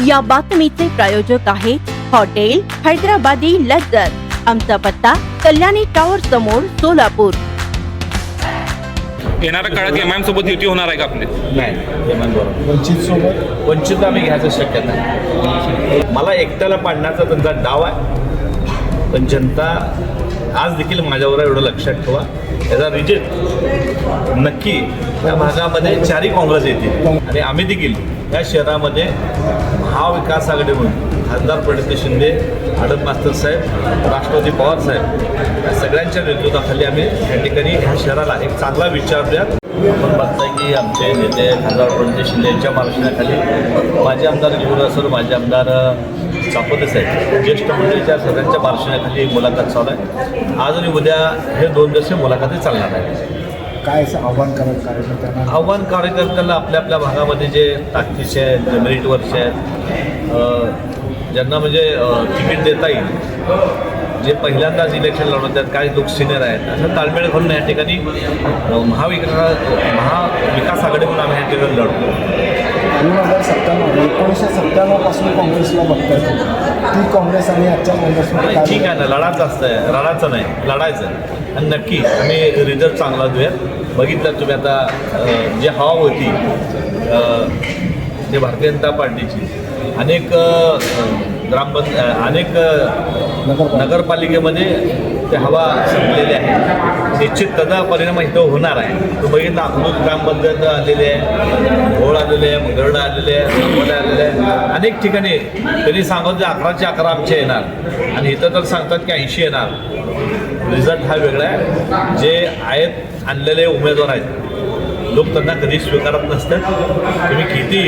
या बातमीचे प्रायोजक आहे हॉटेल हैदराबादी लज्जत। आमचा पत्ता कल्याणी टॉवर समोर सोलापूर। येणाऱ्या काळात एमआयएम सोबत युती होणार आहे का आपली? नाही, एमआयएम बरोबर वंचित आम्ही घ्यायचं शक्यता आहे। मला एकट्याला पाडण्याचा त्यांचा डाव आहे, पण जनता आज देखील माझ्यावर एवढं लक्षात ठेवा, याचा रिजल्ट नक्की त्या भागामध्ये चारही काँग्रेस येतील आणि आम्ही देखील या शहरामध्ये महाविकास आघाडी म्हणून खासदार प्रणिती शिंदे, आडम मास्तर साहेब, राष्ट्रवादी पवार साहेब या सगळ्यांच्या नेतृत्वाखाली आम्ही या ठिकाणी ह्या शहराला एक चांगला विचार द्यात। आपण बघताय की आमचे नेते खासदार प्रणिती शिंदे यांच्या मार्गदर्शनाखाली माझे आमदार जीवन सर, माझे आमदार चापोते साहेब, ज्येष्ठ मंडळीच्या सगळ्यांच्या मार्गदर्शनाखाली एक मुलाखत चालू आहे। आज आणि उद्या हे 2 दिवसीय मुलाखती चालणार आहे। काय असं आव्हान करत कार्यकर्त्यांना? आव्हान कार्यकर्त्यांना आपल्या आपल्या भागामध्ये जे ताकदीचे आहेत, जे मेरिटवरचे आहेत, ज्यांना म्हणजे तिकीट देता येईल, जे पहिल्यांदाच इलेक्शन लढवत आहेत, काही लोक सिनियर आहेत, असं ताळमेळ घालून या ठिकाणी महाविकास आघाडीकडून आम्ही या ठिकाणी लढतो। 1997 पासून काँग्रेसला बघताय, ती काँग्रेस आणि आजच्या काँग्रेसमध्ये ठीक आहे ना, लढाचं असतं, रडायचं नाही, लढायचं आणि नक्की आम्ही रिझल्ट चांगला देऊयात। बघितलं तुम्ही आता जे हवा होती जे भारतीय जनता पार्टीची अनेक अनेक नगरपालिकेमध्ये ते हवा संपलेली आहे, निश्चित त्याचा परिणाम इथं होणार आहे। तो बघितला अकलूज ग्रामपंचायत आलेले आहे, घोळ आलेले आहे, मंगळडा आलेले आहे, सांगोला आलेले आहे, अनेक ठिकाणी त्यांनी सांगत 11चे 11 आमचे येणार आणि इथं तर सांगतात की 80 येणार। रिझल्ट हा वेगळा आहे। जे आहेत आणलेले उमेदवार आहेत, लोक त्यांना कधी स्वीकारत नसतात। तुम्ही किती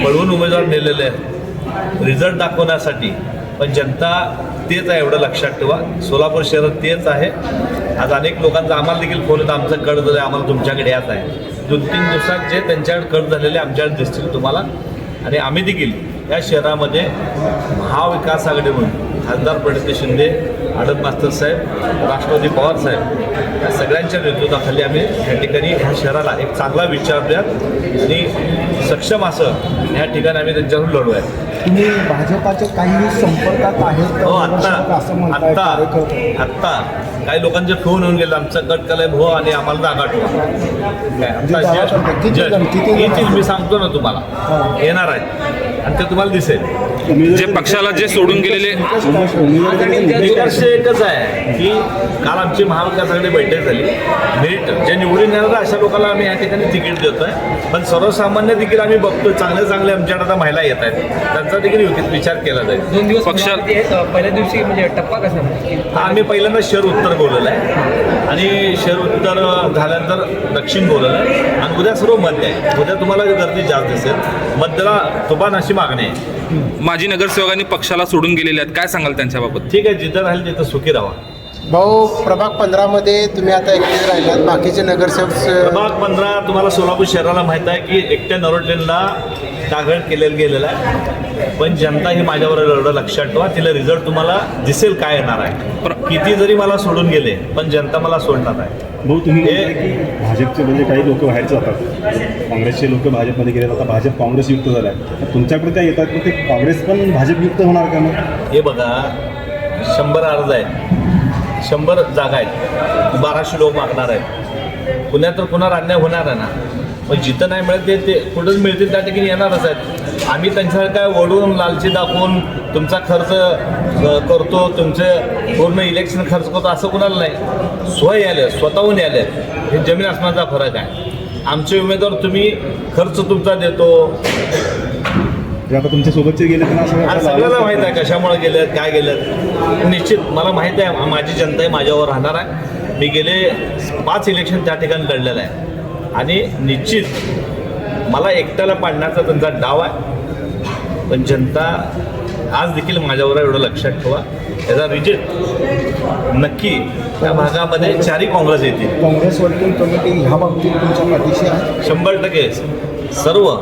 पळवून उमेदवार नेलेले आहेत रिझल्ट दाखवण्यासाठी, पण जनता तेच आहे एवढं लक्षात ठेवा। सोलापूर शहरात तेच आहे। आज अनेक लोकांचा आम्हाला देखील फोन होता, आमचं कट झालं, आम्हाला तुमच्याकडे याच आहे। 2-3 दिवसात जे त्यांच्याकडे कट झालेले आमच्याकडे दिसतील तुम्हाला। आणि आम्ही देखील या शहरामध्ये महाविकास आघाडी म्हणून खासदार प्रणिती शिंदे, आडम मास्तर साहेब, राष्ट्रवादी पवार साहेब या सगळ्यांच्या नेतृत्वाखाली आम्ही या ठिकाणी ह्या शहराला एक चांगला विचार द्यात आणि सक्षम असं या ठिकाणी आम्ही त्यांच्याकडून लढूया। तुम्ही भाजपाच्या काही संपर्कात आहेत? हो, आत्ता काही लोकांचे फोन येऊन गेले, आमचं गट कलय भो आणि आम्हाला जागा ठेवा। मी सांगतो ना तुम्हाला, येणार आहेत आणि ते तुम्हाला दिसेल। जे पक्षाला जे सोडून गेलेले निष्कर्ष एकच आहे की काल आमची महाविकास आघाडी बैठक झाली, मेरिट जे निवडून येणार अशा लोकांना आम्ही या ठिकाणी तिकीट देतोय, पण सर्वसामान्य देखील आम्ही बघतोय चांगले आमच्याकडे आता महिला येत आहेत, त्यांचा देखील विचार केला जाईल। 2 दिवस पक्षाला पहिल्या दिवशी म्हणजे टप्पा कसा? आम्ही पहिल्यांदा शहर उत्तर बोललेलं आहे आणि शहर उत्तर झाल्यानंतर दक्षिण बोललेलं आहे आणि उद्या सर्व मध्य आहे। उद्या तुम्हाला गर्दी जास्त दिसेल, मध्यला तुफान अशी मागणी आहे। माजी नगरसेवकांनी पक्षाला सोडून गेलेले आहेत, काय सांगाल त्यांच्याबाबत? ठीक आहे, जिथं राहील तिथं सुखी राहा। भाऊ, प्रभाग 15 मध्ये तुम्ही आता एकटेच राहिलात, बाकीचे नगरसेवक प्रभाग 15 तुम्हाला सोलापूर शहराला माहीत आहे की एकट्या नरोटेंना टार्गेट केलेलं गेलेलं आहे, पण जनता ही माझ्यावर एवढं लक्षात ठेवा, तिला रिझल्ट तुम्हाला दिसेल काय येणार आहे। किती जरी मला सोडून गेले पण जनता मला सोडणार आहे। भाऊ, तुम्ही भाजपचे म्हणजे काही लोक बाहेर जातात, काँग्रेसचे लोक भाजपमध्ये गेले, आता भाजप काँग्रेस युक्त झाला आहे, तुमच्याकडे काय येतात मग ते काँग्रेस पण भाजप युक्त होणार का? मग हे बघा, 100 अर्ज आहेत, 100 जागा आहेत, 1200 लोक मागणार आहेत, पुण्यात तर कुणाला अन्याय होणार आहे ना, पण जिथं नाही मिळत ते कुठंच मिळतील त्या ठिकाणी येणारच आहेत। आम्ही त्यांच्याकडे काय ओढून लालची दाखवून तुमचा खर्च करतो, तुमचे पूर्ण इलेक्शन खर्च करतो असं कुणाला नाही। स्वतःहून याले, हे जमीन आसमानाचा फरक आहे। आमचे उमेदवार तुम्ही खर्च तुमचा देतो, आता तुमच्या सोबतचे गेले तर सगळ्याला माहीत आहे कशामुळे गेलेत, काय गेलेत। निश्चित मला माहीत आहे, माझी जनता आहे माझ्यावर राहणार आहे। मी गेले 5 इलेक्शन त्या ठिकाणी लढलेलं आहे आणि निश्चित मला एकट्याला पाडण्याचा त्यांचा डाव आहे, पण जनता आज देखील माझ्यावर एवढं लक्षात ठेवा, याचा रिजल्ट नक्की त्या भागामध्ये चारही काँग्रेस येतील। काँग्रेस वर्किंग कमिटी ह्या बाबतीत तुमच्या पाठीशी आहे? 100% सर्व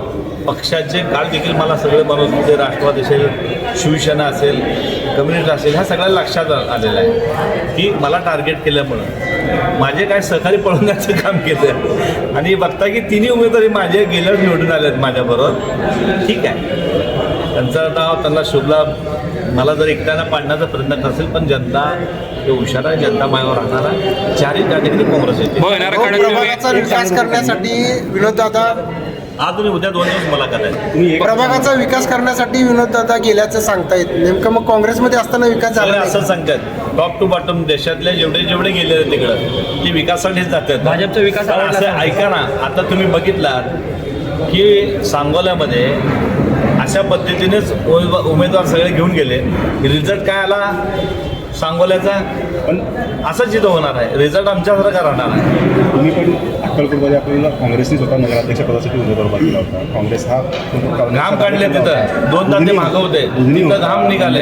पक्षाचे काल देखील मला सगळे बनवत होते, राष्ट्रवादी असेल, शिवसेना असेल, कम्युनिस्ट असेल ह्या सगळ्या लक्षात आलेलं आहे की मला टार्गेट केल्यामुळं माझे काय सहकारी पळवण्याचं काम केलं आणि बघता की तिन्ही उमेदवारी माझे गेल्यावर निवडून आले आहेत माझ्याबरोबर. ठीक आहे, त्यांचं नाव त्यांना शुभला मला जर एकट्यानं पाडण्याचा प्रयत्न करसेल पण जनता हे हुशार आहे, जनता मायावर राहणार आहे. चारही त्या ठिकाणी काँग्रेस येते. हो, येणाऱ्या काळात प्रभागाचा विकास करण्यासाठी विनोददादा आज तुम्ही उद्या 2 दिवस मुलाखत आहे. तुम्ही एक प्रभागाचा विकास करण्यासाठी विनोददादा गेल्याचं सांगतायत. नेमकं मग काँग्रेसमध्ये असताना विकास झाला सगळे नाही असं का? सांगतात टॉप टू बॉटम देशातले जेवढे गेले तिकडं ते विकासासाठीच जातात. भाजपचा विकास तर आवडला असं नाही. ऐका ना, आता तुम्ही बघितलात की सांगोल्यामध्ये अशा पद्धतीनेच उमेदवार सगळे घेऊन गेले. रिझल्ट काय आला सांगोल्याचा? पण असंच इथं होणार आहे. रिझल्ट आमच्यासारखा राहणार आहे. तुम्ही पण अक्कलकोटमध्ये आपल्याला काँग्रेसने स्वतः नगराध्यक्ष पदासाठी उमेदवार उभा केला होता. काँग्रेस हा घाम काढले तिथं 2 तास ते मागं होते. तिथं घाम निघाले,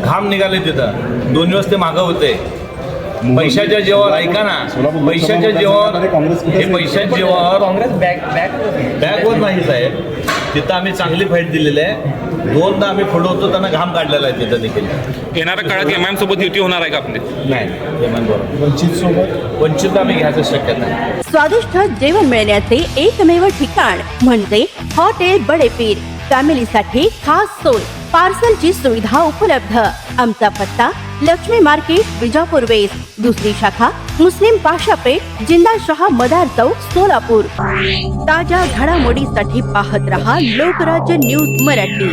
घाम निघाले तिथं 2 दिवस ते मागं होते. पैशाच्या जेव्हा ऐका ना, पैशाच्या जेव्हा हे पैशाच्या जेव्हा काँग्रेस बॅक बॅकवर नाही साहेब, तिथं आम्ही चांगली फाईट दिलेली आहे. 2दा आम्ही पुढे होतो, त्यांना घाम काढलेला आहे तिथं देखील. येणाऱ्या काळात एमआयएम सोबत युती होणार आहे का आपली? नाही बरोबर, वंचित सोबत वंचित आम्ही घ्यायचं शक्यता नाही. स्वादिष्ट जेवण मिळण्याचे एकमेव ठिकाण म्हणजे हॉटेल बडेपीर. फॅमिलीसाठी खास सोय, पार्सलची सुविधा उपलब्ध. आमचा पत्ता लक्ष्मी मार्केट विजापूर वेस्ट, दुसरी शाखा मुस्लिम पाशापेठ, जिंदाशहा मदार चौक, सोलापूर. ताज्या घडामोडीसाठी पाहत रहा लोकराज्य न्यूज मराठी.